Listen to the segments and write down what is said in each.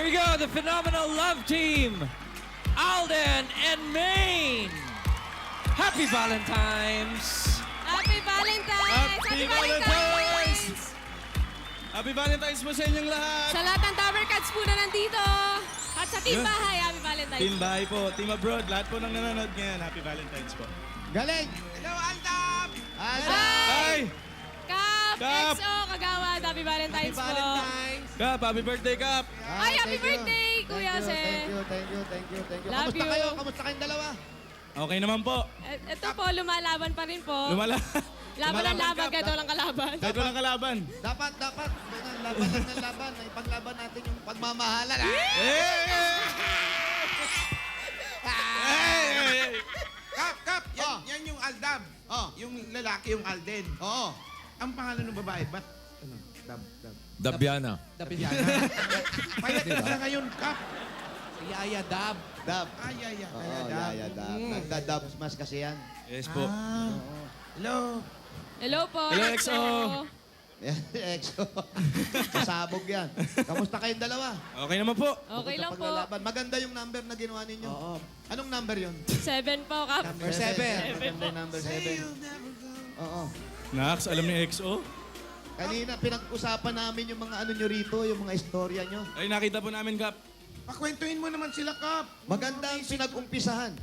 Here we go, the phenomenal love team, Alden and Maine. Happy Valentine's. Happy Valentine's! Happy Valentine's! Happy Valentine's po sa inyong lahat. Sa lahat ng Tower Cats po na nandito. At sa Team Bahay, Happy Valentine's. Team Bahay po, Team Abroad, lahat po ng nanonood ngayon. Happy Valentine's po. Galing! Hello, Aldab! Hi! Kap! Kap! XO, Kagawad, Happy Valentine's po. Kap, happy birthday, Kap! Ay, happy birthday, Kuya Se. Thank you. Love Kamusta you. kayo? Kamusta kayong dalawa? Okay naman po. Ito po, lumalaban pa rin po. Lumala. Laban ang Lumalaban, laban, Kap. kahit walang kalaban. Kahit walang kalaban. Dapat. Laban lang ng laban. Ipaglaban natin yung pagmamahalan. Hey! Kap, yan, Oh. yan yung Aldab. Oh. Yung lalaki, yung Alden. Oo. Ang pangalan ng babae, ba't? Ano? Dab. Dabiana. Payat na siya ngayon, Kap. Yaya Dab. Dab. Ay, Oo, Dab. yaya dab. Nagda-dubs mas kasi yan. Yes po. Hello. Hello po. Hello, XO. Yan, EXO. Masabog yan. Kamusta kayong dalawa? Okay naman po. Okay Bukod sa lang po. paglalaban. Maganda yung number na ginawa ninyo. Oo. Anong number yun? 7 po, Kap. Number 7. Maganda yung number 7. Oo. Nax, alam ni XO? Kanina, pinag-usapan namin yung mga ano nyo rito, yung mga istorya nyo. Ay, nakita po namin, Kap. Pakwentuhin mo naman sila, Kap. Maganda ang pinag-umpisahan.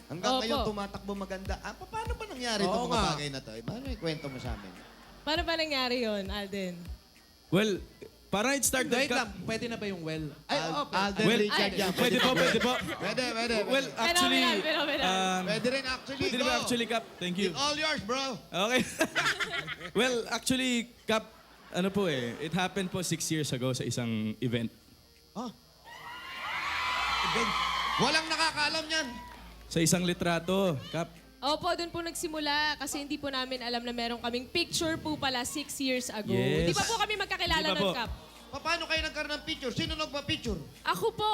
Hanggang Opo. ngayon tumatakbo maganda. Paano ba nangyari Oo itong mga nga. bagay na to? Paano ikwento mo sa amin? Paano ba nangyari yun, Alden? Well, parang it started, Wait Kap. lang, pwede na ba yung well? Alden Well, Richard yan. Pwede po. Pwede. Well, actually, Phenomenal. Pwede rin actually. pwede ba actually, Kap? Thank you. It's all yours, bro. Okay. Well, actually, Kap, ano po it happened po 6 years ago sa isang event. Oh. Walang nakakaalam yan. Sa isang litrato, Kap. Opo, doon po nagsimula kasi hindi po namin alam na meron kaming picture po pala 6 years ago. Yes. Di pa po kami magkakilala Di pa nun, po. Kap? Paano kayo nagkaroon ng picture? Sino nagpa-picture? Ako po.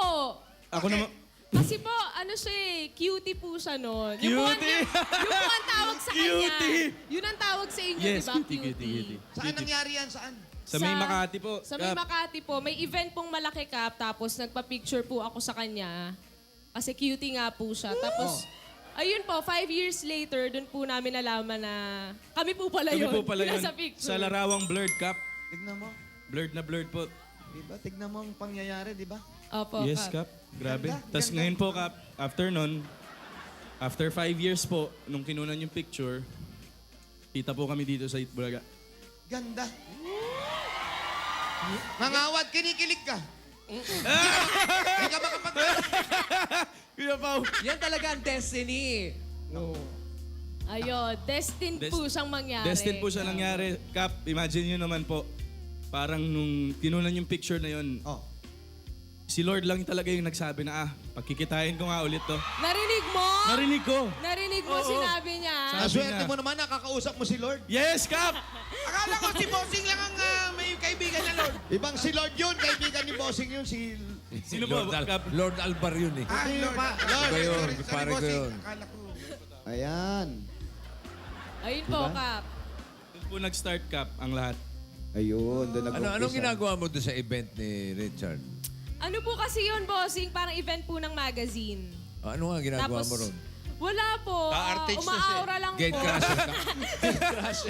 Ako naman. Kasi po, ano siya cutie po siya noon. Yun po Cutie? yun po ang tawag sa kanya. Cutie? Yun ang tawag sa inyo, Yes, di ba? cutie. Saan nangyari yan? Saan? Sa may Makati po. Sa may Kap. Makati po. May event pong malaki, Kap. Tapos nagpa-picture po ako sa kanya. Kasi cutie nga po siya. Tapos, ayun po, 5 years later, doon po namin nalaman na kami po pala Kami yun. po pala yun. Nasa picture. Sa larawang blurred, Kap. Tignan mo. Blurred na blurred po. Diba? Tignan mo ang pangyayari, di ba? Opo, Yes, Kap. Grabe. Ganda, Tapos ganda. ngayon po, Kap, after nun, after 5 years po, nung kinunan yung picture, kita po kami dito sa Itbulaga. Ganda. Mangawad, kinikilig ka. Hindi ka makapag... Kuya Pao. Yan talaga ang destiny. Ayun, destined po siyang mangyari. Destined po siya nangyari. Kap, imagine nyo naman po, parang nung kinunan yung picture na yun, Oh. si Lord lang talaga yung nagsabi na, pagkikitain ko nga ulit to. Narinig mo? Narinig ko. Narinig mo, Oo. sinabi niya. Naswerte niya. mo naman, nakakausap mo si Lord. Yes, Kap! Akala ko si Bossing lang ang may kaibigan na Lord. Ibang si Lord yun, kaibigan ni Bossing yun, si... Sino po, Kap? Lord Alvar yun eh. Hindi Lord. pa. Lord. Iba yun, Sorry, pare ko Bossing. yun. Akala ko. Ayan. Ayun po, Kap. Doon po nag-start, Kap, ang lahat. Ayun, doon nag-umpisa. Anong ginagawa mo doon sa event ni Richard? Ano po kasi yun, bossing? Parang event po ng magazine. Ano nga ginagawa mo ron? Wala po. Ka-artist na siya. Umaaura lang Gate po. crasher ka?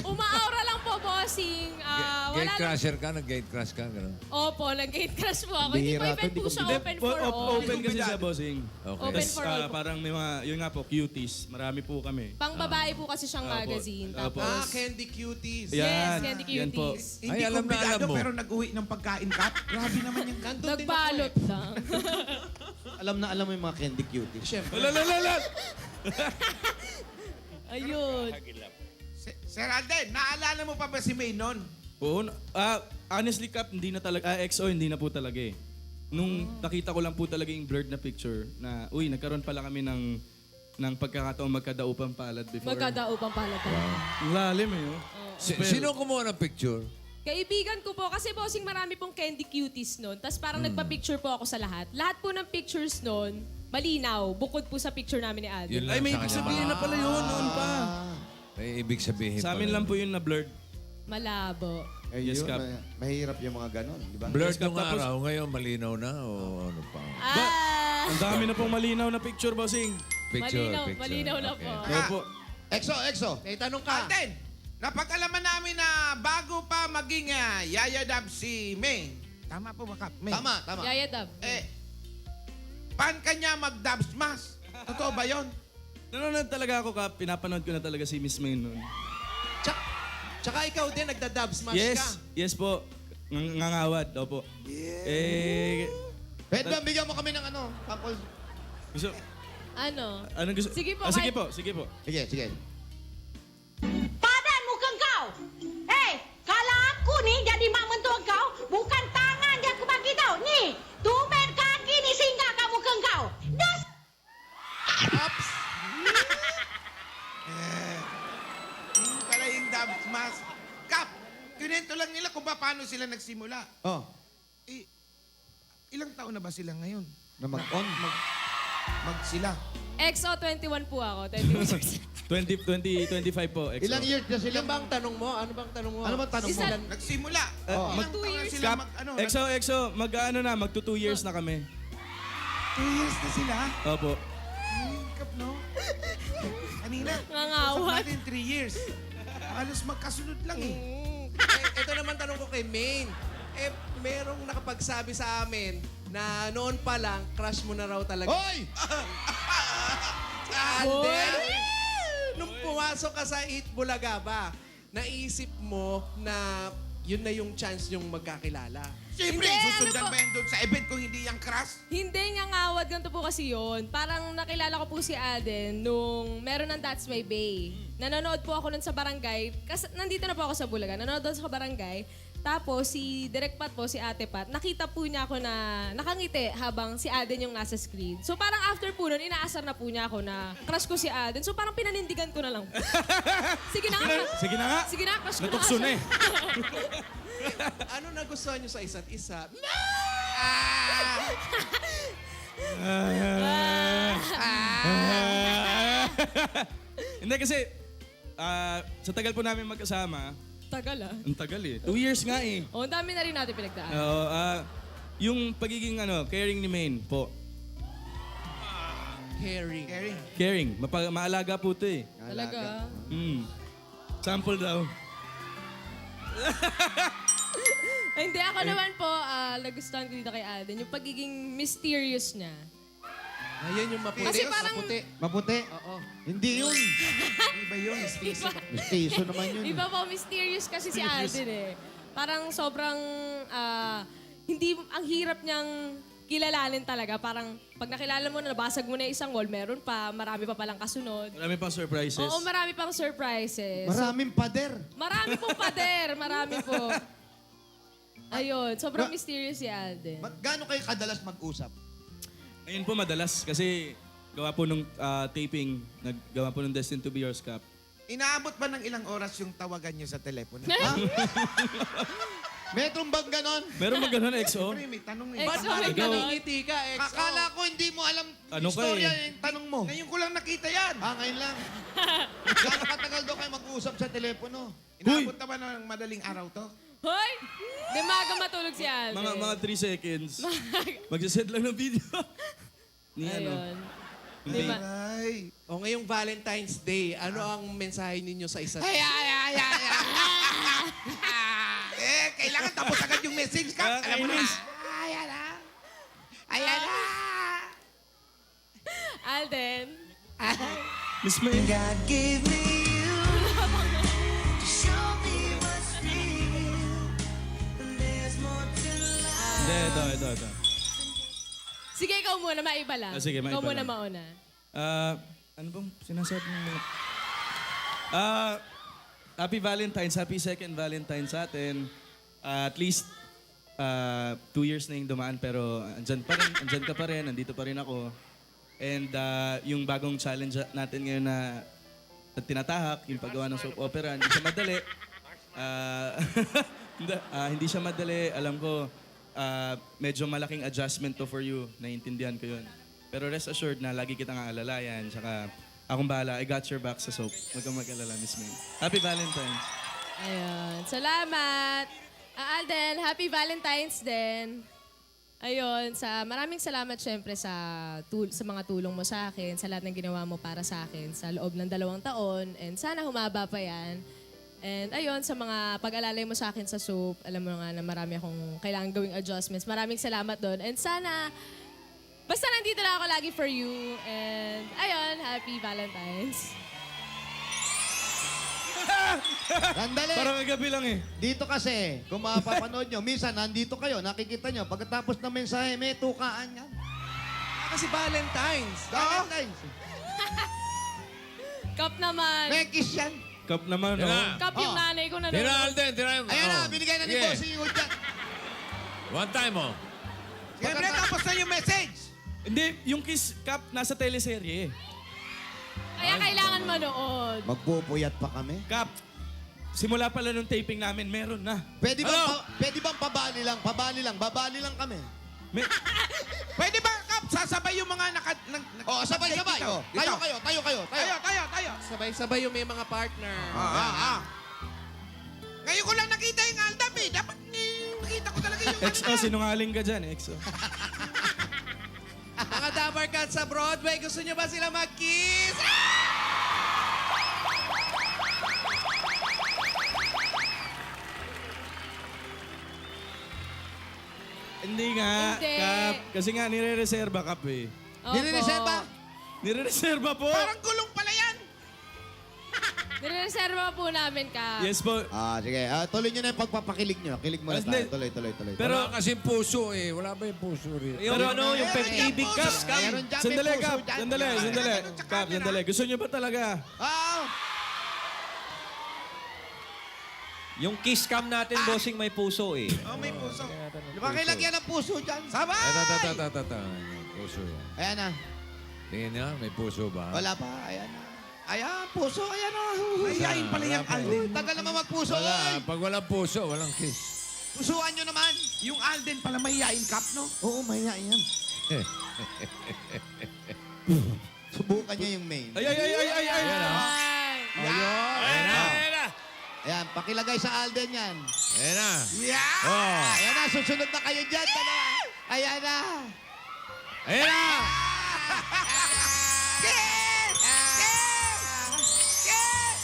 Umaaura lang po, bossing. Wala Gate lang. crasher ka? Nag-gate crash ka? Gano'n? Opo, nag-gate crash po ako. Hindi po Bihira to, event hindi po ko siya Hindi, open po- for all. Open kasi siya, bossing. Okay. Open Tas, for all po. parang may mga, yun nga po, cuties. Marami po kami. Pang babae po kasi siyang Opo. magazine. Opo. Tapos, Candy Cuties. Yan, Candy yan po. Cuties. Hindi Ay, alam na kumbidado, alam mo. pero nag-uwi ng pagkain, Kap. Grabe naman yung Nagbalot lang. Alam na alam mo yung mga candy cuties. Siyempre. Lalalala! Ayun. Sir Alden, naalala mo pa ba si May noon? Oo, honestly, Kap, hindi na talaga, XO, hindi na po talaga eh. Nung nakita ko lang po talaga yung blurred na picture na, uy, nagkaroon pala kami ng pagkakataong magkadaupang palad before. Magkadaupang pala tayo. Ang lalim eh, oh. Sino kumuha ng picture? Kaibigan ko po, kasi bossing marami pong candy cuties noon. Tapos parang nagpa-picture po ako sa lahat. Lahat po ng pictures noon, malinaw. Bukod po sa picture namin ni Alden. Yun lang Ay, may sa ibig kanya sabihin na pala yun noon pa. May ibig sabihin Sa amin pala lang yun. po yun na blurred. Malabo. Eh, Yes, yun, Kap. mahirap yung mga ganon, di ba? Blurred Yes, Kap, nung tapos- araw, ngayon malinaw na o ano pa? Ang dami na pong malinaw na picture, bossing. Picture, Malinaw, picture. malinaw na Okay. po. Opo. Exo. May tanong ka. Alden, napag-alaman namin na bago pa maging Yaya Dab si May. Tama po ba, Kap? May. Tama. Yaya Dab. Pan ka niya mag-dab smash. Totoo ba yun? Nanonood talaga ako, Kap. Pinapanood ko na talaga si Miss May noon. Tsaka ikaw din, nagda-dub smash ka. Yes po. Ngangawad, opo. Pwede ba bigyan mo kami ng ano, sample? Gusto, Ano? anong gusto? Sige po, Sige kahit- po, sige po. Sige. Padan muka kau. Kalau aku ni jadi mak mentua kau, bukan tangan yang aku bagi tau. Ni, tumben kaki ni singgah kat muka kau. Das Ups! Yung pala yung dab smash. Kap, kinento lang nila kung paano sila nagsimula. Oh, Ilang taon na ba sila ngayon? na mag-on. Mag sila. EXO 21 po ako. 21. 25 po. EXO. Ilang years na sila? Ano bang tanong mo? Ano bang tanong mo? Ano bang tanong mo? Isa- Nagsimula. Oh. Ilang taon na sila Kap, EXO, magkaano na, magto 2 years na kami. 2 years na sila. Opo. Kap, no? Kanina. Ngangawat. Usap natin 3 years. Halos magkasunod lang eh. Ito naman tanong ko kay Maine. Merong nakapagsabi sa amin na noon pa lang, crush mo na raw talaga. Hoy! Alden, nung pumasok ka sa Eat Bulaga ba, naisip mo na yun na yung chance yung magkakilala? Siyempre, Hindi, susundan ano po? ba yan doon sa event kung hindi yung crush? Hindi nga ngawad, ganito po kasi yun. Parang nakilala ko po si Aden nung meron ng That's My Bay. Nanonood po ako nun sa barangay. Kasi nandito na po ako sa Bulaga. Nanonood doon sa barangay. Tapos si Direk Pat po, si Ate Pat, nakita po niya ako na nakangiti habang si Aden yung nasa screen. So parang after po nun, inaasar na po niya ako na crush ko si Aden. So parang pinanindigan ko na lang. Sige na nga. Sige na nga. Sige na, crush ko na. Natukso na eh. Ano nagustuhan nyo sa isa't isa? Hindi kasi, sa tagal po namin magkasama, Tagal ah. ang tagal eh. 2 years nga eh. Oh, ang dami na rin natin pinagdaan. Oo, yung pagiging caring ni Maine po. Caring. Caring. Maalaga po to eh. Talaga. Sample daw. Ay, hindi, ako naman po, nagustuhan ko dito kay Aden, yung pagiging mysterious niya. Ayan yung maputi. Kasi parang- Maputi. Maputi? Oo. Hindi yun. Iba yun. Station naman yun. Iba po, mysterious kasi si Aden eh. Parang sobrang, hindi, ang hirap niyang kilalanin talaga. Parang pag nakilala mo na, nabasag mo na yung isang wall, meron pa, marami pa palang kasunod. Marami pang surprises. Oo, marami pang surprises. Maraming pader. Marami pong pader, marami po. Ayun, sobrang mysterious si Aden. Gaano kayo kadalas mag-usap? Ayun po madalas kasi gawa po nung taping, naggawa po nung Destined to Be Yours Cup. Inaabot ba ng ilang oras yung tawagan niyo sa telepono? Metrong bang ganon? Meron ba ganun, XO? Siyempre, may tanong eh. Exo, Bakit ikaw. naningiti ka, XO? Akala ko hindi mo alam Ano ka istorya eh? yung tanong mo. Ngayon ko lang nakita yan. Ngayon lang. Gaano katagal daw kayo mag-uusap sa telepono? Inaabot na ba ng madaling araw to? Hoy! Di maaga matulog si Aden. Mga 3 seconds. Magsasend lang ng video. Ni ano. Ayun. Di ba? Ay. O ngayong Valentine's Day, ano ang mensahe ninyo sa isa't Ay. Kailangan tapos agad yung message ka. Alam mo na. Ayan na. Ayan na. Alden. Miss May. Hindi, ito. Sige, ikaw muna, maiba lang. Sige, maiba Ikaw muna lang. mauna. Ano bang sinasabi mo? Happy Valentine's, happy second Valentine's sa atin. At least 2 years na yung dumaan pero andyan ka pa rin, nandito pa rin ako. And yung bagong challenge natin ngayon na tinatahak, yung paggawa ng soap opera, hindi siya madali. Hindi siya madali. Alam ko, medyo malaking adjustment to for you. Naiintindihan ko yun. Pero rest assured na lagi kitang aalalayan. Tsaka akong bahala. I got your back sa soap. Huwag kang mag-alala, Miss May. Happy Valentine's. Ayun. Salamat. Alden, happy Valentine's din. Ayun, maraming salamat syempre sa mga tulong mo sa akin, sa lahat ng ginawa mo para sa akin sa loob ng 2 taon. And sana humaba pa yan. And ayun, sa mga pag-alalay mo sa akin sa soup, alam mo nga na marami akong kailangan gawing adjustments. Maraming salamat doon. And sana, basta nandito lang ako lagi for you. And ayun, happy Valentine's. Sandali. Parang kagabi lang eh. Dito kasi, kung mapapanood nyo, minsan nandito kayo, nakikita nyo, pagkatapos ng mensahe, may tukaan yan. Kasi Valentine's. Valentine's. Cup naman. May kiss yan. Cup naman, no? Tira. Cup yung Oh. nanay ko na Tira, Alden. Tira. Ayan na, Oh. binigay na ni Sige. Bossing yung dyan. One time, oh. Siyempre, tapos na yung message. Hindi, yung kiss cup nasa teleserye. Kaya kailangan manood. Magpupuyat pa kami. Cup, simula pala nung taping namin, meron na. Pwede bang, Ano? pwede bang pabali lang? Babali lang kami. May, Pwede ba, Kap, sasabay yung mga Oh, sabay-sabay. Dito. Oh. Tayo kayo. Tayo. Sabay-sabay yung may mga partner. Ngayon ko lang nakita yung Aldab eh. Dapat nakita ko talaga yung XO, sinungaling ka dyan, XO. Mga Dabar Cats sa Broadway, gusto nyo ba sila mag-kiss? Hindi nga, Hindi. Cup. Kasi nga, nire-reserva, Cup eh. Opo. Nire-reserva? Nire-reserva po. Parang gulong pala yan. Nireserva po namin ka. Yes po. Sige. Tuloy nyo na yung pagpapakilig nyo. Kilig muna Hindi. tayo. Tuloy. Pero, Wala kasi puso eh. Wala ba yung puso rin? Yung ano, yung Meron pag-ibig yan, ka. puso. Meron dyan, may sandali, puso Cup. dyan. Sandali. Cup, sandali. Gusto nyo ba talaga? Yung kiss cam natin, bossing, may puso eh. Oh, may puso. Pakilagyan ng puso dyan. Sabay! Puso yan. Ayan na. Tingin niya, may puso ba? Wala pa. Ayan na. Ayan, puso. Ayan na. Mayayain pala yung Alden. Tagal naman magpuso. Wala. Oy. Pag walang puso, walang kiss. Pusuan nyo naman. Yung Alden pala mayayain, Kap, no? Oo, mayayain yan. Subukan niya yung main. Ay. Ayan ah. Ayan, pakilagay sa Alden yan. Ayan na. Yeah! Oh. Ayan na, susunod na kayo dyan. Dalawa. Ayan na. Ayan na. Kiss! Kiss! Kiss!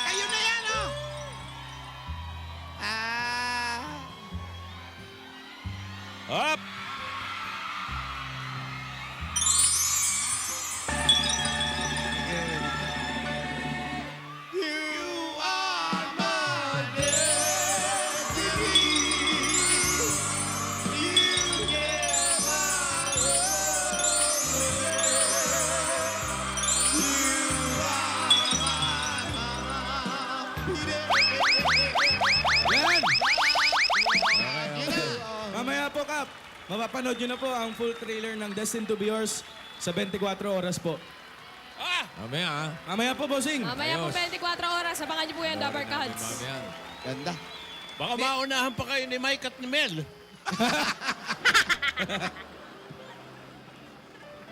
Kayo na yan, oh! Up. You are my destiny. You get my love Yan! away. Mamaya po, Cup. Mapapanood nyo na po ang full trailer ng Destined to be Yours sa 24 oras po. Mamaya ah. Mamaya po, bossing. Mamaya po Ayos. 24 oras. Abangan niyo po yan, Dabar Cats. Mamaya. Ganda. Baka maunahan pa kayo ni Mike at ni Mel.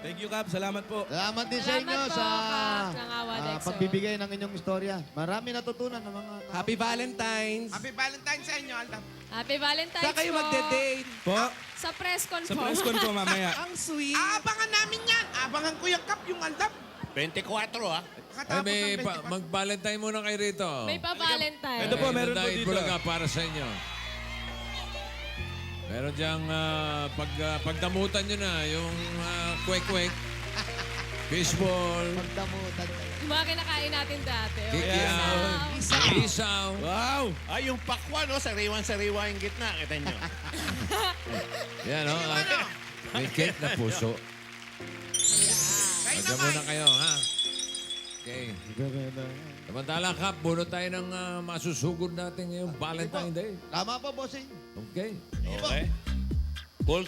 Thank you, Cup. Salamat po. Salamat din sa Salamat inyo po, sa Kap, ng Awa Dexo. pagbibigay ng inyong istorya. Marami natutunan ng mga tao. Happy Valentine's. Happy Valentine's sa inyo, Aldab. Happy Valentine's Saan kayo po. magde-date? Po, Sa press con sa po. press con po mamaya. Ang sweet. Abangan namin yan. Abangan ko yung Kap, yung Aldab. 24 ah. Ay, Katapos may ng 24. mag-Valentine muna kayo rito. May pa-Valentine. Ito po, meron po Dahil dito. Bulaga para sa inyo. Meron diyang pagdamutan nyo na yung kwek-kwek, fishball, Pagdamutan kayo. Yung mga kinakain natin dati. kikiaw, isaw. Wow! Ay, yung pakwan, no? Sariwan-sariwa yung gitna. Kita nyo. Yan, no? May cake na puso. Kayo Magda naman. muna kayo, ha? Okay. Samantala, Kap, bunot tayo ng masusugod natin ngayong Valentine Day. Tama po, bossing. Okay. Okay. Full